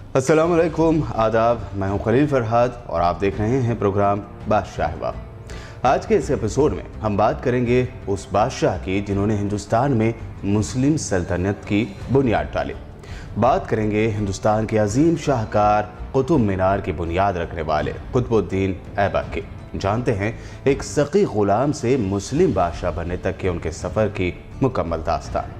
अस्सलाम वालेकुम, आदाब। मैं हूं खलील फरहाद और आप देख रहे हैं प्रोग्राम बादशाह वक्त। आज के इस एपिसोड में हम बात करेंगे उस बादशाह की जिन्होंने हिंदुस्तान में मुस्लिम सल्तनत की बुनियाद डाली। बात करेंगे हिंदुस्तान के अजीम शाहकार कुतुब मीनार की बुनियाद रखने वाले कुतुबुद्दीन ऐबक की। जानते हैं एक सकी गुलाम से मुस्लिम बादशाह बनने तक के उनके सफ़र की मुकम्मल दास्तान।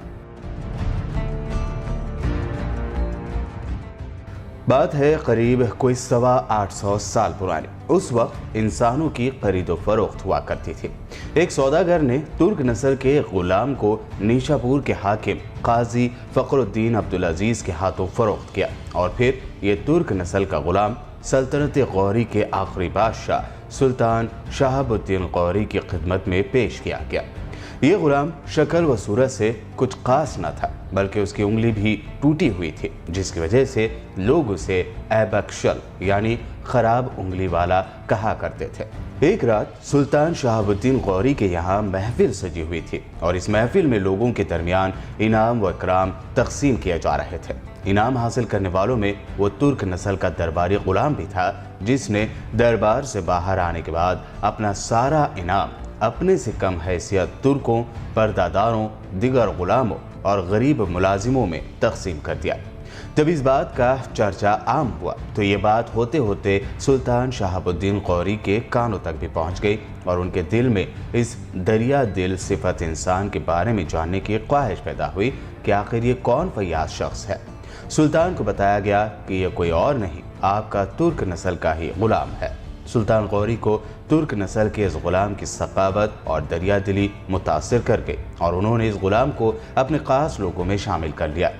बात है करीब कोई 850 साल पुरानी। उस वक्त इंसानों की खरीदो फरोख्त हुआ करती थी। एक सौदागर ने तुर्क नस्ल के गुलाम को नीशापुर के हाकिम काजी फखरुद्दीन अब्दुल अजीज के हाथों फरोख्त किया और फिर ये तुर्क नस्ल का गुलाम सल्तनत गौरी के आखिरी बादशाह सुल्तान शहाबुद्दीन गौरी की खिदमत में पेश किया गया। ये गुलाम शक्ल व सूरत से कुछ खास न था, बल्कि उसकी उंगली भी टूटी हुई थी, जिसकी वजह से लोग उसे ऐबकशल यानी खराब उंगली वाला कहा करते थे। एक रात सुल्तान शहाबुद्दीन गौरी के यहाँ महफिल सजी हुई थी और इस महफिल में लोगों के दरमियान इनाम व इकराम तकसीम किए जा रहे थे। इनाम हासिल करने वालों में वो तुर्क नस्ल का दरबारी गुलाम भी था, जिसने दरबार से बाहर आने के बाद अपना सारा इनाम अपने से कम हैसियत तुर्कों, पर्दादारों, दिगर गुलामों और गरीब मुलाजिमों में तकसीम कर दिया। जब इस बात का चर्चा आम हुआ तो ये बात होते होते सुल्तान शहाबुद्दीन गौरी के कानों तक भी पहुंच गई और उनके दिल में इस दरिया दिल सिफत इंसान के बारे में जानने की ख्वाहिश पैदा हुई कि आखिर ये कौन फयाज शख्स है। सुल्तान को बताया गया कि यह कोई और नहीं, आपका तुर्क नस्ल का ही गुलाम है। सुल्तान गौरी को तुर्क नस्ल के इस गुलाम की सखावत और दरिया दिली मुतासिर कर गई और उन्होंने इस गुलाम को अपने खास लोगों में शामिल कर लिया।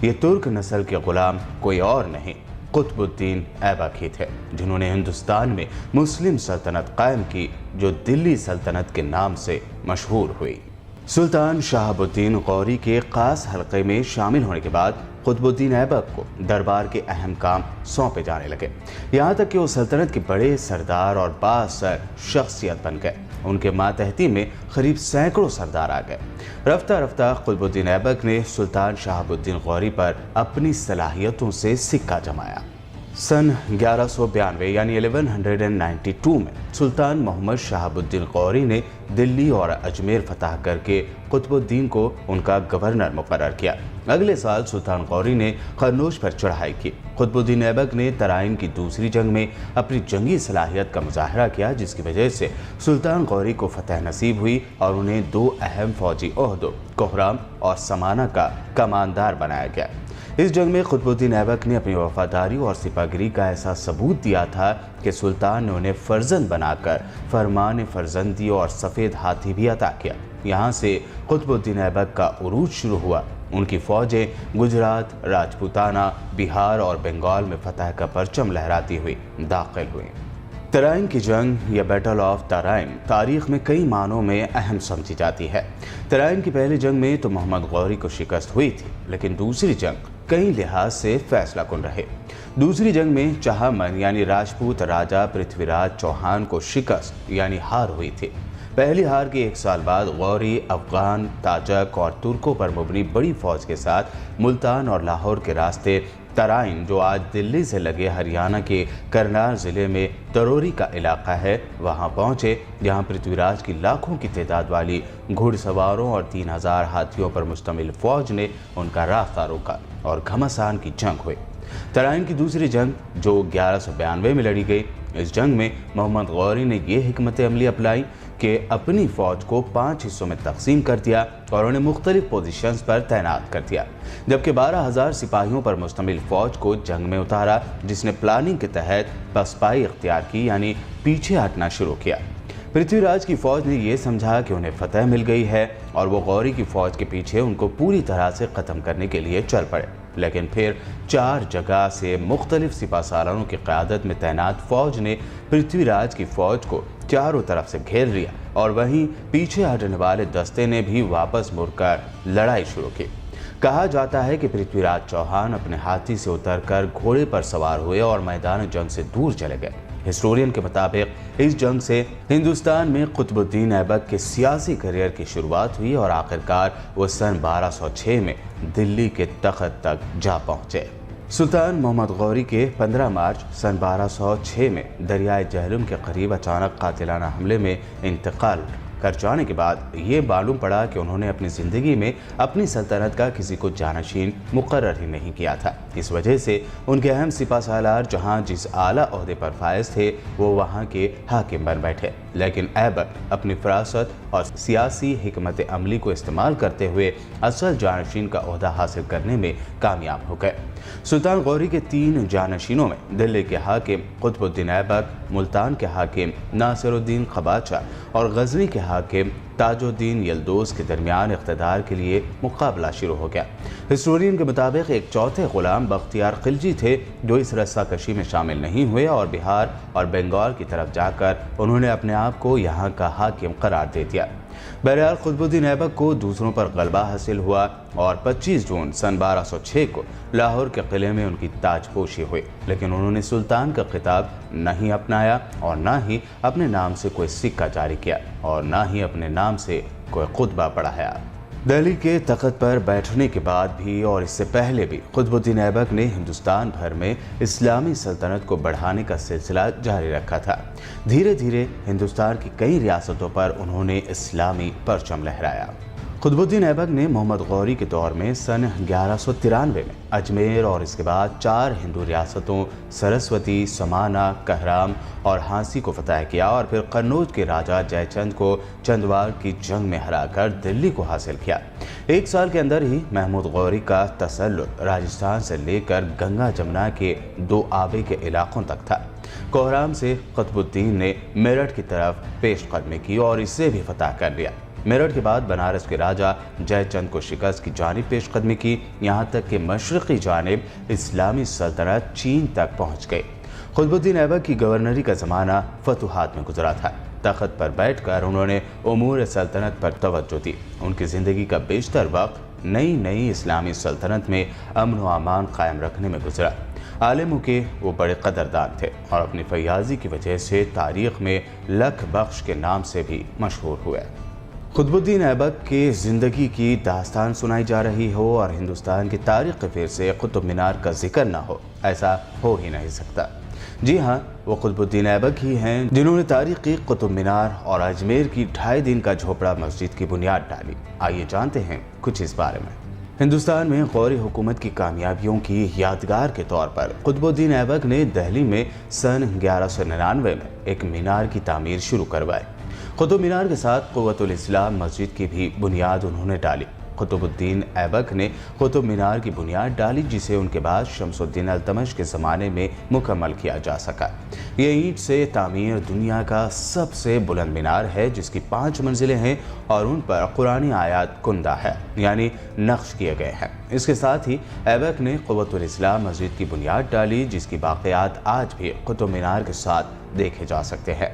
ये तुर्क नस्ल के गुलाम कोई और नहीं, कुतुबुद्दीन ऐबक ही थे, जिन्होंने हिंदुस्तान में मुस्लिम सल्तनत कायम की, जो दिल्ली सल्तनत के नाम से मशहूर हुई। सुल्तान शहाबुद्दीन गौरी के खास हल्के में शामिल होने के बाद कुतुबुद्दीन ऐबक को दरबार के अहम काम सौंपे जाने लगे। यहाँ तक कि वो सल्तनत के बड़े सरदार और बासर शख्सियत बन गए। उनके मातहती में करीब सैकड़ों सरदार आ गए। रफ्ता रफ्ता कुतुबुद्दीन ऐबक ने सुल्तान शहाबुद्दीन गौरी पर अपनी सलाहियतों से सिक्का जमाया। सन 1192 यानी 1192 में सुल्तान मोहम्मद शहाबुद्दीन गौरी ने दिल्ली और अजमेर फतह करके कुतुबुद्दीन को उनका गवर्नर मुकर्रर किया। अगले साल सुल्तान गौरी ने खरनोश पर चढ़ाई की। कुतुबुद्दीन ऐबक ने तराइन की दूसरी जंग में अपनी जंगी सलाहियत का मुजाहरा किया, जिसकी वजह से सुल्तान गौरी को फतह नसीब हुई और उन्हें दो अहम फौजी ओहदों कोहराम और समाना का कमानदार बनाया गया। इस जंग में कुतुबुद्दीन ऐबक ने अपनी वफादारी और सिपागिरी का ऐसा सबूत दिया था कि सुल्तान ने उन्हें फर्जंद बनाकर फरमान फर्जंदी और सफ़ेद हाथी भी अता किया। यहाँ से कुतुबुद्दीन ऐबक का उरूज शुरू हुआ। उनकी फ़ौजें गुजरात, राजपूताना, बिहार और बंगाल में फतह का परचम लहराती हुई दाखिल हुई। तराइन की जंग या बैटल ऑफ तराइन तारीख में कई मानों में अहम समझी जाती है। तराइन की पहली जंग में तो मोहम्मद गौरी को शिकस्त हुई थी, लेकिन दूसरी जंग कई लिहाज से फैसला कुन रहे। दूसरी जंग में चहामन यानी राजपूत राजा पृथ्वीराज चौहान को शिकस्त यानी हार हुई थी। पहली हार के एक साल बाद गौरी अफगान, ताजक और तुर्कों पर मुबनी बड़ी फौज के साथ मुल्तान और लाहौर के रास्ते तराइन, जो आज दिल्ली से लगे हरियाणा के करनाल ज़िले में तरोरी का इलाका है, वहां पहुंचे, जहां पृथ्वीराज की लाखों की तादाद वाली घुड़सवारों और 3000 हाथियों पर मुश्तमिल फौज ने उनका रास्ता रोका और घमासान की जंग हुई। तराइन की दूसरी जंग जो 1192 में लड़ी गई, इस जंग में मोहम्मद गौरी ने ये हिकमत अमली अपनाई कि अपनी फ़ौज को 5 हिस्सों में तकसीम कर दिया और उन्हें मुख्तलिफ पोजीशंस पर तैनात कर दिया, जबकि 12,000 सिपाहियों पर मुश्तमिल फ़ौज को जंग में उतारा, जिसने प्लानिंग के तहत पसपाई इख्तियार की यानी पीछे हटना शुरू किया। पृथ्वीराज की फ़ौज ने यह समझा कि उन्हें फतह मिल गई है और वो गौरी की फ़ौज के पीछे उनको पूरी तरह से ख़त्म करने के लिए चल पड़े। लेकिन फिर 4 जगह से मुख्तलिफ सिपा सालारों की क़यादत में तैनात फ़ौज ने पृथ्वीराज की फ़ौज को चारों तरफ से घेर लिया और वहीं पीछे हटने वाले दस्ते ने भी वापस मुड़कर लड़ाई शुरू की। कहा जाता है कि पृथ्वीराज चौहान अपने हाथी से उतरकर घोड़े पर सवार हुए और मैदान जंग से दूर चले गए। हिस्टोरियन के मुताबिक इस जंग से हिंदुस्तान में कुतुबुद्दीन ऐबक के सियासी करियर की शुरुआत हुई और आखिरकार वो सन 1206 में दिल्ली के तख्त तक जा पहुंचे। सुल्तान मोहम्मद गौरी के 15 मार्च सन 1206 में दरियाए जहलम के करीब अचानक कातिलाना हमले में इंतकाल कर जाने के बाद ये मालूम पड़ा कि उन्होंने अपनी ज़िंदगी में अपनी सल्तनत का किसी को जानशीन मुकर्रर ही नहीं किया था। इस वजह से उनके अहम सिपा सालार जहाँ जिस आला ओहदे पर फायज थे वो वहाँ के हाकिम बन बैठे, लेकिन ऐबक अपनी फरासत और सियासी हिकमत अमली को इस्तेमाल करते हुए असल जानशीन का ओहदा हासिल करने में कामयाब हो गए। सुल्तान गौरी के 3 जानशीनों में दिल्ली के हाकिम कुतुबुद्दीन ऐबक, मुल्तान के हाकिम नासिरुद्दीन खबाचा और गजनी के हाकिम ताजुद्दीन यल्दौज के दरमियान इख्तिदार के लिए मुकाबला शुरू हो गया। हिस्टोरियन के मुताबिक एक चौथे गुलाम बख्तियार खिलजी थे जो इस रस्साकशी में शामिल नहीं हुए और बिहार और बंगाल की तरफ जाकर उन्होंने अपने आप को यहाँ का हाकिम करार दे दिया। बहरहाल कुतुबुद्दीन ऐबक को दूसरों पर गलबा हासिल हुआ और 25 जून सन 1206 को लाहौर के किले में उनकी ताजपोशी हुई, लेकिन उन्होंने सुल्तान का खिताब नहीं अपनाया और ना ही अपने नाम से कोई सिक्का जारी किया और ना ही अपने नाम से कोई खुतबा पढ़ाया। दिल्ली के तख्त पर बैठने के बाद भी और इससे पहले भी कुतुबुद्दीन ऐबक ने हिंदुस्तान भर में इस्लामी सल्तनत को बढ़ाने का सिलसिला जारी रखा था। धीरे धीरे हिंदुस्तान की कई रियासतों पर उन्होंने इस्लामी परचम लहराया। कुतुबुद्दीन ऐबक ने मोहम्मद गौरी के दौर में सन 1193 में अजमेर और इसके बाद 4 हिंदू रियासतों सरस्वती, समाना, कहराम और हांसी को फतह किया और फिर कन्नौज के राजा जयचंद को चंदवार की जंग में हराकर दिल्ली को हासिल किया। 1 साल के अंदर ही महमूद गौरी का तसल्लुत राजस्थान से लेकर गंगा जमुना के 2 आबे के इलाकों तक था। कोहराम से कुतुबुद्दीन ने मेरठ की तरफ पेशकदमी की और इसे भी फतह कर लिया। मेरठ के बाद बनारस के राजा जयचंद को शिकस्त की जानिब पेशकदमी की, यहाँ तक कि मशरक़ी जानिब इस्लामी सल्तनत चीन तक पहुँच गई। कुतुबुद्दीन ऐबक की गवर्नरी का ज़माना फतूहात में गुजरा था। तख्त पर बैठकर उन्होंने उमूर सल्तनत पर तवज्जो दी। उनकी ज़िंदगी का बेशतर वक्त नई इस्लामी सल्तनत में अमन व अमान कायम रखने में गुजरा। आलिमों के वो बड़े कदरदान थे और अपनी फयाजी की वजह से तारीख़ में लख बख्श के नाम से भी मशहूर हुए। कुतुबुद्दीन ऐबक के ज़िंदगी की दास्तान सुनाई जा रही हो और हिंदुस्तान की तारीख़ के फिर से कुतुब मीनार का जिक्र ना हो, ऐसा हो ही नहीं सकता। जी हाँ, वो कुतुबुद्दीन ऐबक ही हैं जिन्होंने तारीख़ी कुतुब मीनार और अजमेर की 2.5 दिन का झोपड़ा मस्जिद की बुनियाद डाली। आइए जानते हैं कुछ इस बारे में। हिंदुस्तान में गौरी हुकूमत की कामयाबियों की यादगार के तौर पर कुतुबुद्दीन ऐबक ने दिल्ली में सन 1199 में एक मीनार की तामीर शुरू करवाई। कुतुब मीनार के साथ क़ुव्वतुल इस्लाम मस्जिद की भी बुनियाद उन्होंने डाली। कुतुबुद्दीन ऐबक ने कुतुब मीनार की बुनियाद डाली जिसे उनके बाद शमसुद्दीन अल्तमश के ज़माने में मुकम्मल किया जा सका। ये ईंट से तामीर दुनिया का सबसे बुलंद मीनार है जिसकी 5 मंजिलें हैं और उन पर कुरानी आयात कुंदा है, यानी नक्श किए गए हैं। इसके साथ ही ऐबक ने क़ुव्वतुल इस्लाम मस्जिद की बुनियाद डाली जिसकी बाक़ियात आज भी कुतुब मीनार के साथ देखे जा सकते हैं।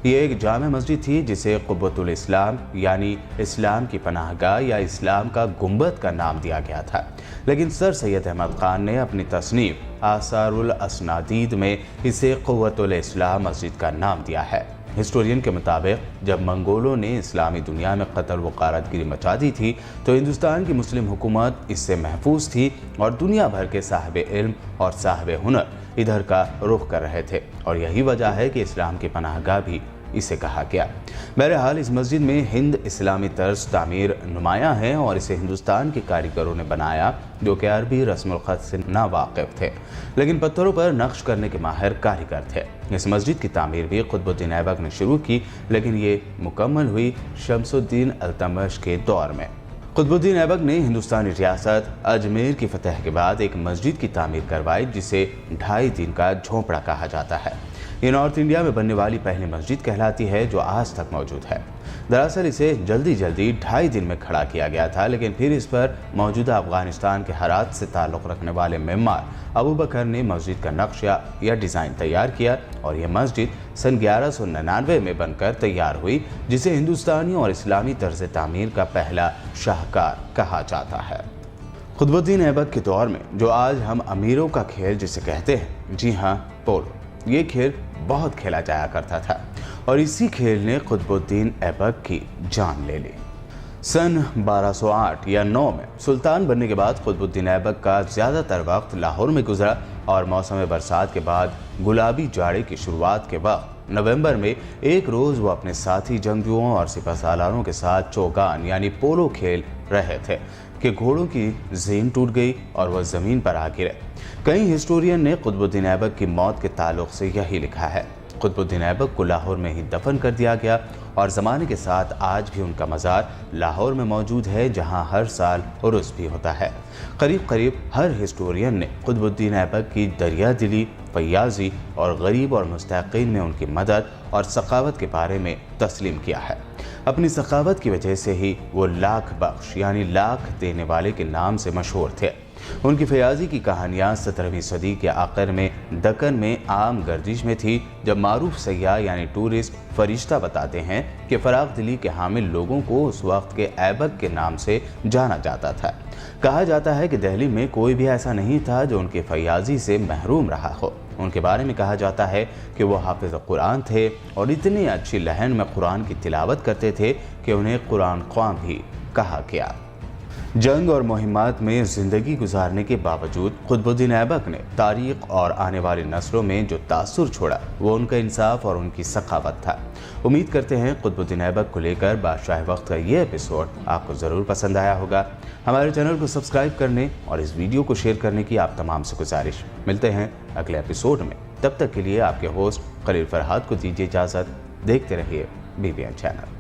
ये एक जामे मस्जिद थी जिसे क़ुव्वतुल इस्लाम यानी इस्लाम की पनाहगाह या इस्लाम का गुंबद का नाम दिया गया था, लेकिन सर सैयद अहमद ख़ान ने अपनी तसनीफ़ आसारुल असनादीद में इसे क़ुव्वतुल इस्लाम मस्जिद का नाम दिया है। हिस्टोरियन के मुताबिक जब मंगोलों ने इस्लामी दुनिया में कत्ल व गारतगिरी मचा दी थी तो हिंदुस्तान की मुस्लिम हुकूमत इससे महफूज थी और दुनिया भर के साहिब इल्म और साहिब हुनर इधर का रुख कर रहे थे और यही वजह है कि इस्लाम की पनाहगाह भी इसे कहा गया। बहरहाल इस मस्जिद में हिंद इस्लामी तर्ज तामीर नुमायाँ है और इसे हिंदुस्तान के कारीगरों ने बनाया जो कि अरबी रस्मुल ख़त से नावाकिफ़ थे, लेकिन पत्थरों पर नक्श करने के माहिर कारीगर थे। इस मस्जिद की तामीर भी कुतुबुद्दीन ऐबक ने शुरू की, लेकिन ये मुकम्मल हुई शमसुद्दीन अल्तमश के दौर में। कुतुबुद्दीन ऐबक ने हिंदुस्तानी रियासत अजमेर की फतह के बाद एक मस्जिद की तामीर करवाई जिसे 2.5 दिन का झोंपड़ा कहा जाता है। ये नॉर्थ इंडिया में बनने वाली पहली मस्जिद कहलाती है जो आज तक मौजूद है। दरअसल इसे जल्दी 2.5 दिन में खड़ा किया गया था, लेकिन फिर इस पर मौजूदा अफगानिस्तान के हालात से ताल्लुक़ रखने वाले मेमार अबू बकर ने मस्जिद का नक्शा या डिज़ाइन तैयार किया और यह मस्जिद सन 1199 में बनकर तैयार हुई, जिसे हिंदुस्तानी और इस्लामी तर्ज तामीर का पहला शाहकार कहा जाता है। कुतुबुद्दीन ऐबक के दौर में जो आज हम अमीरों का खेल जिसे कहते हैं, जी हाँ, पोलो, ये खेल बहुत खेला जाया करता था और इसी खेल ने कुतुबुद्दीन ऐबक की जान ले ली। सन 1208 या 9 में सुल्तान बनने के बाद कुतुबुद्दीन ऐबक का ज़्यादातर वक्त लाहौर में गुजरा और मौसम बरसात के बाद गुलाबी जाड़े की शुरुआत के वक्त नवंबर में एक रोज़ वो अपने साथी जंगजुओं और सिपहसालारों के साथ चौगान यानी पोलो खेल रहे थे कि घोड़ों की ज़ेन टूट गई और वह ज़मीन पर आ गिरे। कई हिस्टोरियन ने कुतुबुद्दीन ऐबक की मौत के ताल्लुक से यही लिखा है। कुतुबुद्दीन ऐबक को लाहौर में ही दफन कर दिया गया और ज़माने के साथ आज भी उनका मज़ार लाहौर में मौजूद है, जहां हर साल उर्स भी होता है। करीब करीब हर हिस्टोरियन ने कुतुबुद्दीन ऐबक की दरिया दिली, फयाजी और गरीब और मुस्तहिक़ीन में उनकी मदद और सखावत के बारे में तस्लीम किया है। अपनी सखावत की वजह से ही वो लाख बख्श यानी लाख देने वाले के नाम से मशहूर थे। उनकी फयाजी की कहानियाँ 17वीं सदी के आखिर में दक्कन में आम गर्दिश में थी, जब मारूफ सयाह यानी टूरिस्ट फरिश्ता बताते हैं कि फराग दिली के हामिल लोगों को उस वक्त के ऐबक के नाम से जाना जाता था। कहा जाता है कि दिल्ली में कोई भी ऐसा नहीं था जो उनके फयाजी से महरूम रहा हो। उनके बारे में कहा जाता है कि वो हाफिज़ कुरान थे और इतनी अच्छी लहन में कुरान की तिलावत करते थे कि उन्हें कुरान ख्वां भी कहा गया। जंग और मुहिम्मात में ज़िंदगी गुजारने के बावजूद कुतुबुद्दीन ऐबक ने तारीख़ और आने वाली नस्लों में जो तासुर छोड़ा वो उनका इंसाफ और उनकी सखावत था। उम्मीद करते हैं कुतुबुद्दीन ऐबक को लेकर बादशाह वक्त का ये एपिसोड आपको ज़रूर पसंद आया होगा। हमारे चैनल को सब्सक्राइब करने और इस वीडियो को शेयर करने की आप तमाम से गुजारिश। मिलते हैं अगले एपिसोड में, तब तक के लिए आपके होस्ट खलील फरहाद को दीजिए इजाज़त। देखते रहिए BBN चैनल।